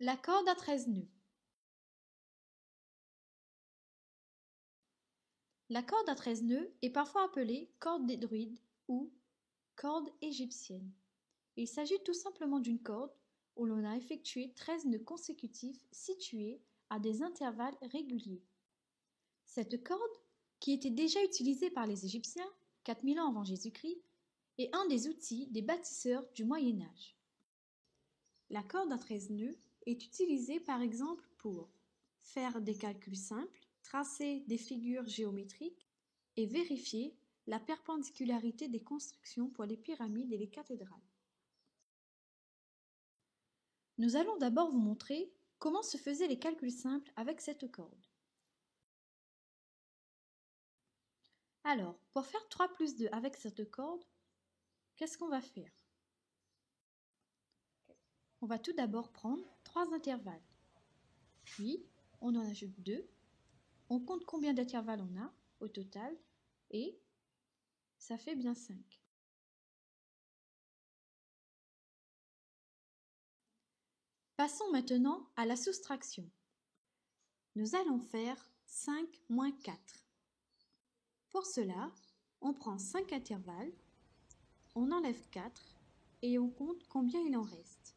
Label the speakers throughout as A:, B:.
A: La corde à 13 nœuds. La corde à 13 nœuds est parfois appelée corde des druides ou corde égyptienne. Il s'agit tout simplement d'une corde où l'on a effectué 13 nœuds consécutifs situés à des intervalles réguliers. Cette corde, qui était déjà utilisée par les Égyptiens 4000 ans avant Jésus-Christ, est un des outils des bâtisseurs du Moyen Âge. La corde à 13 nœuds est utilisée par exemple pour faire des calculs simples, tracer des figures géométriques et vérifier la perpendicularité des constructions pour les pyramides et les cathédrales. Nous allons d'abord vous montrer comment se faisaient les calculs simples avec cette corde. Alors, pour faire 3 plus 2 avec cette corde, qu'est-ce qu'on va faire? On va tout d'abord prendre 3 intervalles. Puis, on en ajoute 2. On compte combien d'intervalles on a au total et ça fait bien 5. Passons maintenant à la soustraction. Nous allons faire 5 moins 4. Pour cela, on prend 5 intervalles, on enlève 4 et on compte combien il en reste.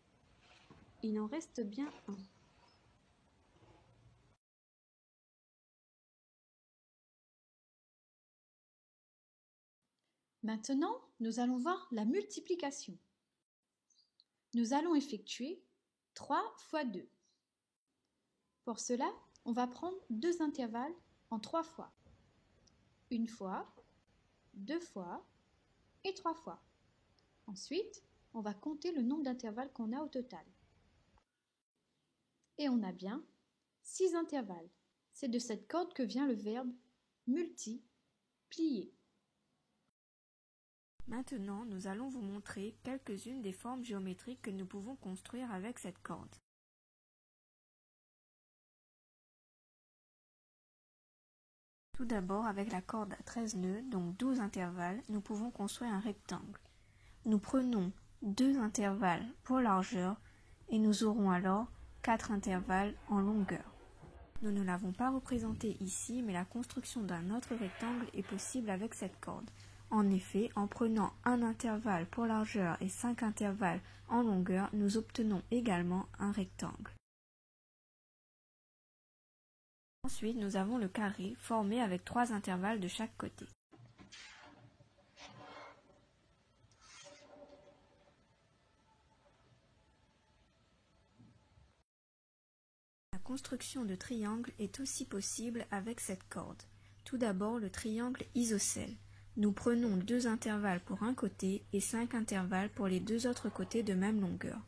A: Il en reste bien 1. Maintenant, nous allons voir la multiplication. Nous allons effectuer 3 fois 2. Pour cela, on va prendre 2 intervalles en 3 fois. Une fois, 2 fois et 3 fois. Ensuite, on va compter le nombre d'intervalles qu'on a au total. Et on a bien 6 intervalles. C'est de cette corde que vient le verbe multiplier.
B: Maintenant, nous allons vous montrer quelques-unes des formes géométriques que nous pouvons construire avec cette corde. Tout d'abord, avec la corde à 13 nœuds, donc 12 intervalles, nous pouvons construire un rectangle. Nous prenons 2 intervalles pour largeur et nous aurons alors 4 intervalles en longueur. Nous ne l'avons pas représenté ici, mais la construction d'un autre rectangle est possible avec cette corde. En effet, en prenant un intervalle pour largeur et 5 intervalles en longueur, nous obtenons également un rectangle. Ensuite, nous avons le carré formé avec 3 intervalles de chaque côté. La construction de triangle est aussi possible avec cette corde. Tout d'abord, le triangle isocèle. Nous prenons 2 intervalles pour un côté et 5 intervalles pour les 2 autres côtés de même longueur.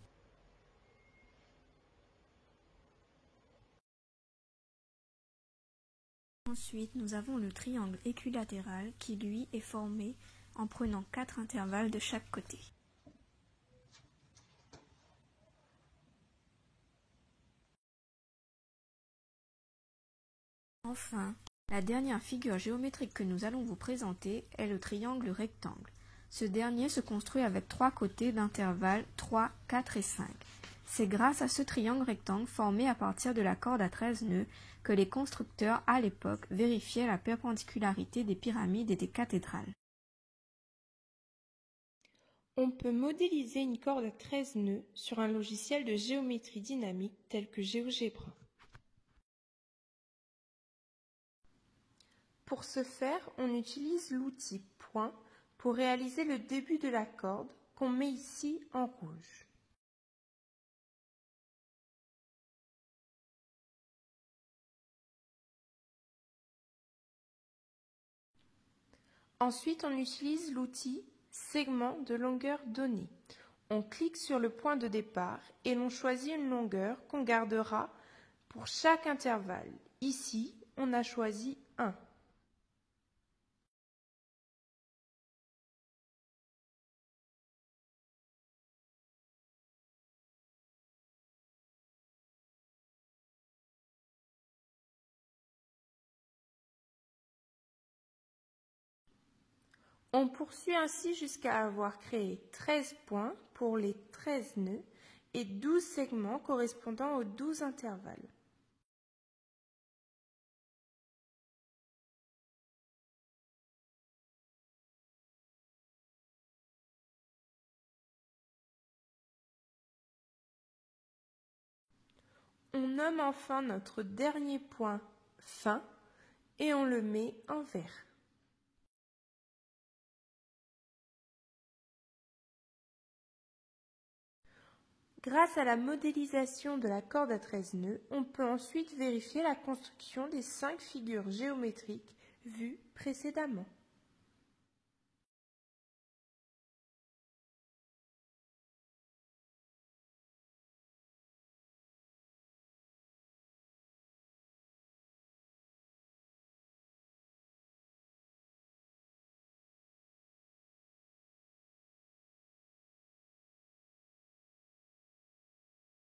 B: Ensuite, nous avons le triangle équilatéral qui, lui, est formé en prenant 4 intervalles de chaque côté. Enfin, la dernière figure géométrique que nous allons vous présenter est le triangle rectangle. Ce dernier se construit avec 3 côtés d'intervalles 3, 4 et 5. C'est grâce à ce triangle rectangle formé à partir de la corde à 13 nœuds que les constructeurs à l'époque vérifiaient la perpendicularité des pyramides et des cathédrales.
C: On peut modéliser une corde à 13 nœuds sur un logiciel de géométrie dynamique tel que GeoGebra. Pour ce faire, on utilise l'outil point pour réaliser le début de la corde qu'on met ici en rouge. Ensuite, on utilise l'outil segment de longueur donnée. On clique sur le point de départ et l'on choisit une longueur qu'on gardera pour chaque intervalle. Ici, on a choisi 1. On poursuit ainsi jusqu'à avoir créé 13 points pour les 13 nœuds et 12 segments correspondant aux 12 intervalles. On nomme enfin notre dernier point fin et on le met en vert. Grâce à la modélisation de la corde à 13 nœuds, on peut ensuite vérifier la construction des 5 figures géométriques vues précédemment.